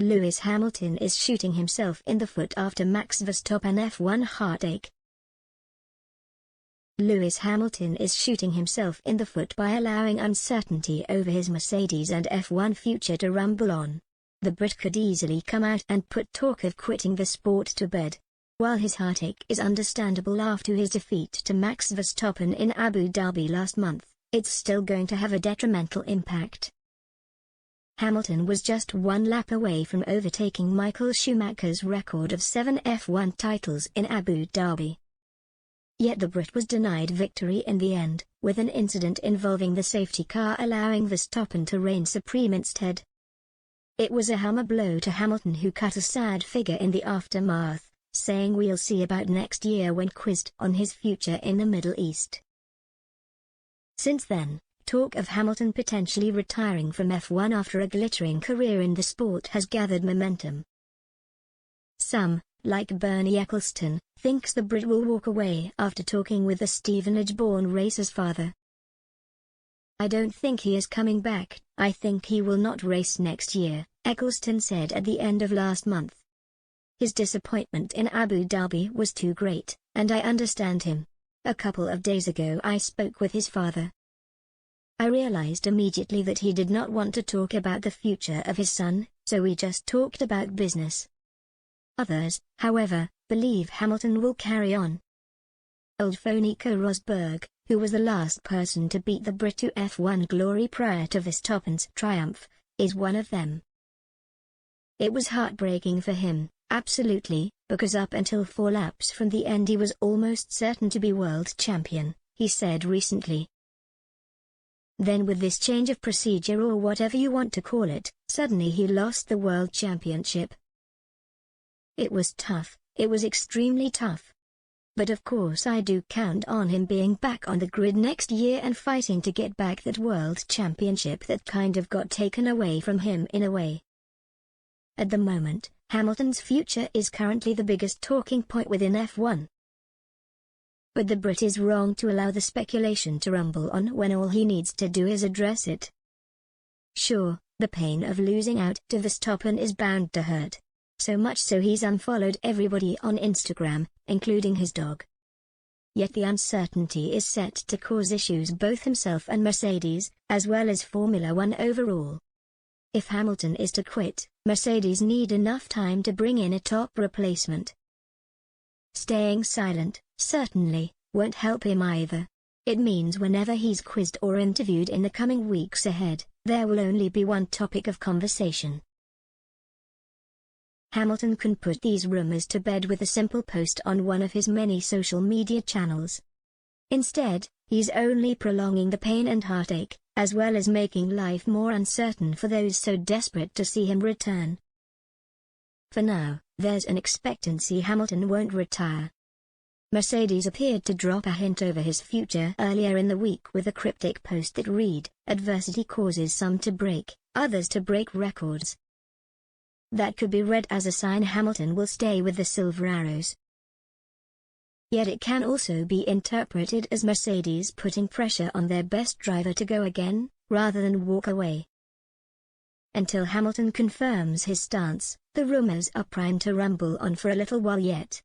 Lewis Hamilton is shooting himself in the foot after Max Verstappen F1 heartache. Lewis Hamilton is shooting himself in the foot by allowing uncertainty over his Mercedes and F1 future to rumble on. The Brit could easily come out and put talk of quitting the sport to bed. While his heartache is understandable after his defeat to Max Verstappen in Abu Dhabi last month, it's still going to have a detrimental impact. Hamilton was just one lap away from overtaking Michael Schumacher's record of 7 F1 titles in Abu Dhabi. Yet the Brit was denied victory in the end, with an incident involving the safety car allowing Verstappen to reign supreme instead. It was a hammer blow to Hamilton, who cut a sad figure in the aftermath, saying we'll see about next year when quizzed on his future in the Middle East. Since then, talk of Hamilton potentially retiring from F1 after a glittering career in the sport has gathered momentum. Some, like Bernie Ecclestone, thinks the Brit will walk away after talking with the Stevenage-born racer's father. "I don't think he is coming back, I think he will not race next year," Ecclestone said at the end of last month. His disappointment in Abu Dhabi was too great, and I understand him. A couple of days ago I spoke with his father. I realized immediately that he did not want to talk about the future of his son, so we just talked about business. Others, however, believe Hamilton will carry on. Old foe Nico Rosberg, who was the last person to beat the Brit to F1 glory prior to Verstappen's triumph, is one of them. "It was heartbreaking for him, absolutely, because up until 4 laps from the end he was almost certain to be world champion," he said recently. Then with this change of procedure, or whatever you want to call it, suddenly he lost the world championship. "It was tough, it was extremely tough. But of course I do count on him being back on the grid next year and fighting to get back that world championship that kind of got taken away from him in a way." At the moment, Hamilton's future is currently the biggest talking point within F1. But the Brit is wrong to allow the speculation to rumble on when all he needs to do is address it. Sure, the pain of losing out to Verstappen is bound to hurt. So much so he's unfollowed everybody on Instagram, including his dog. Yet the uncertainty is set to cause issues both himself and Mercedes, as well as Formula One overall. If Hamilton is to quit, Mercedes need enough time to bring in a top replacement. Staying silent, certainly, won't help him either. It means whenever he's quizzed or interviewed in the coming weeks ahead, there will only be one topic of conversation. Hamilton can put these rumors to bed with a simple post on one of his many social media channels. Instead, he's only prolonging the pain and heartache, as well as making life more uncertain for those so desperate to see him return. For now, there's an expectancy Hamilton won't retire. Mercedes appeared to drop a hint over his future earlier in the week with a cryptic post that read, "Adversity causes some to break, others to break records." That could be read as a sign Hamilton will stay with the Silver Arrows. Yet it can also be interpreted as Mercedes putting pressure on their best driver to go again, rather than walk away. Until Hamilton confirms his stance, the rumors are primed to rumble on for a little while yet.